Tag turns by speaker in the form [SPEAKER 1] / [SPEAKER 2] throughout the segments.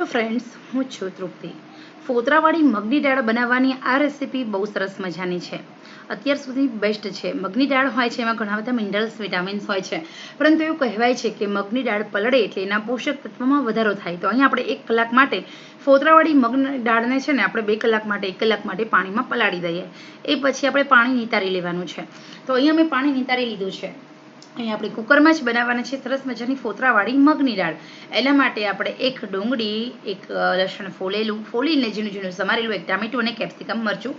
[SPEAKER 1] Friends, હું છું તૃપ્તિ. ફોતરાવાળી મગની દાળ બનાવવાની આ રેસીપી બહુ સરસ મજાની છે. અત્યાર સુધી બેસ્ટ છે. મગની દાળ હોય છે એમાં ઘણા બધા મિનરલ્સ વિટામિન્સ હોય છે, પરંતુ એવું કહેવાય છે કે મગની દાળ પલળે એટલે એના પોષક તત્વમાં વધારો થાય. તો અહીંયા આપણે 1 કલાક માટે ફોતરાવાળી મગની દાળને છે ને આપણે 2 કલાક માટે 1 કલાક માટે પાણીમાં પલાળી દઈએ. એ પછી આપણે પાણી નિતારી લેવાનું છે. તો અહીંયા મેં પાણી નિતારી લીધું છે. અહીં આપણે કુકરમાં જ બનાવવાના છે સરસ મજાની ફોતરાવાળી મગની દાળ. એના માટે આપણે 1 ડુંગળી, 1 લસણ ફોલીને ઝીણું ઝીણું સમારેલું, 1 ટામેટું અને કેપ્સિકમ મરચું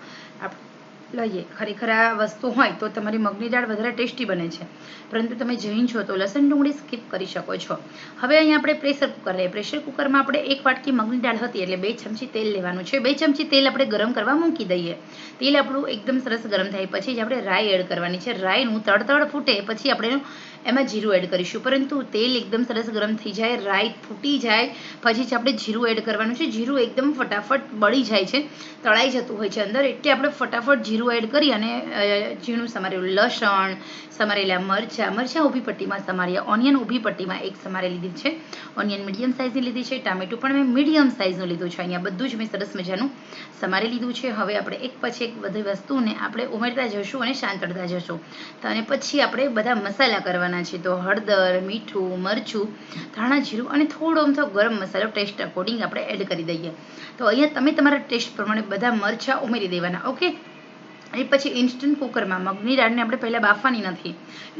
[SPEAKER 1] લઈએ. ખરેખર આ વસ્તુ હોય તો તમારી મગની દાળ વધારે ટેસ્ટી બને છે, પરંતુ તમે જૈન છો તો લસણ ડુંગળી સ્કીપ કરી શકો છો. હવે અહીંયા આપણે પ્રેશર કુકર લઈએ. પ્રેશર કુકરમાં આપણે 1 વાટકી મગની દાળ હતી એટલે 2 ચમચી તેલ લેવાનું છે. 2 ચમચી તેલ આપણે ગરમ કરવા મૂકી દઈએ. તેલ આપણું એકદમ સરસ ગરમ થાય પછી જ આપણે રાઈ એડ કરવાની છે. રાઈનું તડતડ ફૂટે પછી આપણે એમાં જીરું એડ કરીશું, પરંતુ તેલ એકદમ સરસ ગરમ થઈ જાય, રાઈ ફૂટી જાય પછી જ આપણે જીરું એડ કરવાનું છે. જીરું એકદમ ફટાફટ બળી જાય છે, તળાઈ જતું હોય છે અંદર, એટલે આપણે ફટાફટ જીરું એડ કરી અને ઝીણું સમારેલું લસણ, સમારેલા મરચાં ઊભી પટ્ટીમાં સમાર્યા, ઓનિયન ઊભી પટ્ટીમાં 1 સમારી લીધી છે, ઓનિયન મીડિયમ સાઇઝની લીધી છે, ટામેટું પણ મેં મીડિયમ સાઇઝનું લીધું છે. અહીંયા બધું જ મેં સરસ મજાનું સમારી લીધું છે. હવે આપણે એક પછી એક બધી વસ્તુને આપણે ઉમેરતા જશું અને સાંતળતા જશું. તો અને પછી આપણે બધા મસાલા કરવાના છે. તો હળદર, મીઠું, મરચું, ધાણા જીરું અને થોડો અમથો ગરમ મસાલો ટેસ્ટ અકોર્ડિંગ આપણે એડ કરી દઈએ. તો અહીંયા તમે તમારા ટેસ્ટ પ્રમાણે બધા મરચાં ઉમેરી દેવાના. ઓકે. એ પછી ઇન્સ્ટન્ટ કુકરમાં મગની દાળને આપણે પહેલાં બાફવાની નથી.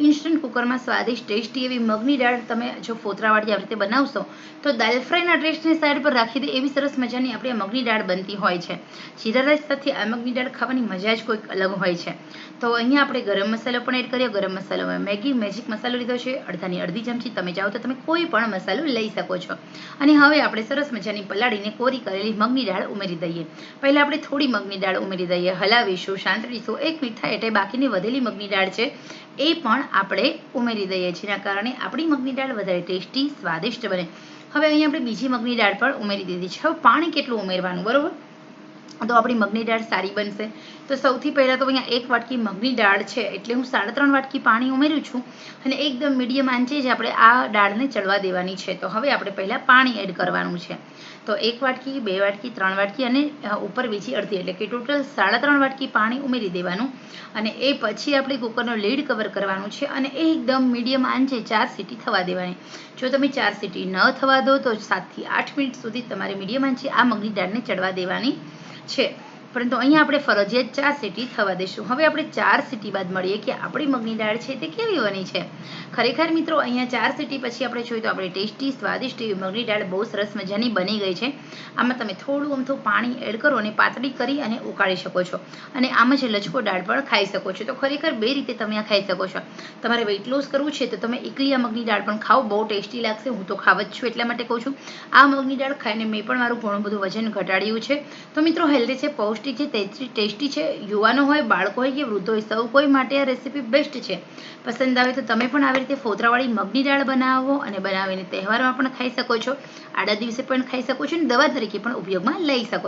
[SPEAKER 1] ઇન્સ્ટન્ટ કુકરમાં સ્વાદિષ્ટ ટેસ્ટી એવી મગની દાળ તમે જો ફોતરાવાળી આવી રીતે બનાવશો તો દાલ ફ્રાયના ટેસ્ટને સાઈડ પર રાખી દે એવી સરસ મજાની આપણી મગની દાળ બનતી હોય છે. જીરા રાઈસ સાથે આ મગની દાળ ખાવાની મજા જ કોઈક અલગ હોય છે. તો અહીંયા આપણે ગરમ મસાલો પણ એડ કરીએ. ગરમ મસાલોમાં મેગી મેજિક મસાલો લીધો છે, અડધાની અડધી ચમચી. તમે ચાહો તો તમે કોઈ પણ મસાલો લઈ શકો છો. અને હવે આપણે સરસ મજાની પલાળીને કોરી કરેલી મગની દાળ ઉમેરી દઈએ. પહેલાં આપણે થોડી મગની દાળ ઉમેરી દઈએ, હલાવીશું, 1 મિનિટ થાય એટલે બાકીની વધેલી મગની દાળ છે એ પણ આપણે ઉમેરી દઈએ છીએ. જેના કારણે આપણી મગની દાળ વધારે ટેસ્ટી સ્વાદિષ્ટ બને. હવે અહીંયા આપણે બીજી મગની દાળ પણ ઉમેરી દીધી છે. હવે પાણી કેટલું ઉમેરવાનું, બરોબર, તો આપણી મગની દાળ સારી બનશે. તો સૌથી પહેલાં તો અહીંયા 1 વાટકી મગની દાળ છે એટલે હું 3.5 વાટકી પાણી ઉમેર્યું છું અને એકદમ મીડિયમ આંચે જ આપણે આ દાળને ચડવા દેવાની છે. તો હવે આપણે પહેલાં પાણી એડ કરવાનું છે. તો 1 વાટકી, 2 વાટકી, 3 વાટકી અને ઉપર બીજી અડધી એટલે કે ટોટલ 3.5 વાટકી પાણી ઉમેરી દેવાનું. અને એ પછી આપણે કુકરનું લીડ કવર કરવાનું છે અને એ એકદમ મીડિયમ આંચે 4 સીટી થવા દેવાની. જો તમે 4 સીટી ન થવા દો તો 7 થી 8 મિનિટ સુધી તમારે મીડિયમ આંચે આ મગની દાળને ચડવા દેવાની છે. પરંતુ અહીંયા આપણે ફરજિયાત 4 સીટી થવા દઈશું. હવે આપણે 4 સીટી બાદ મળીએ કે આપણી મગની દાળ છે તે કેવી બની છે. ખરેખર મિત્રો અહીંયા 4 સીટી પછી આપણે જોઈએ તો આપણે ટેસ્ટી સ્વાદિષ્ટ એવી મગની દાળ બહુ સરસ મજાની બની ગઈ છે. આમાં તમે થોડું અમથું પાણી એડ કરો અને પાતળી કરી અને ઉકાળી શકો છો. અને આમ જ લચકો દાળ પણ ખાઈ શકો છો. તો ખરેખર 2 રીતે તમે આ ખાઈ શકો છો. તમારે વેઇટ લોસ કરવું છે તો તમે એકલી આ મગની દાળ પણ ખાઓ, બહુ ટેસ્ટી લાગશે. હું તો ખાવ જ છું એટલા માટે કહું છું. આ મગની દાળ ખાઈને મેં પણ મારું ઘણું બધું વજન ઘટાડ્યું છે. તો મિત્રો હેલ્ધી છે, પૌષ્ટિક છે, ટેસ્ટી છે. યુવાનો હોય, બાળકો હોય કે વૃદ્ધો હોય, સૌ કોઈ માટે આ રેસીપી બેસ્ટ છે. પસંદ આવે તો તમે પણ આવી રીતે ફોતરાવાળી મગની દાળ બનાવો અને બનાવીને તહેવારમાં પણ ખાઈ શકો છો, આડા દિવસે પણ ખાઈ શકો છો અને દવા તરીકે પણ ઉપયોગમાં લઈ શકો છો.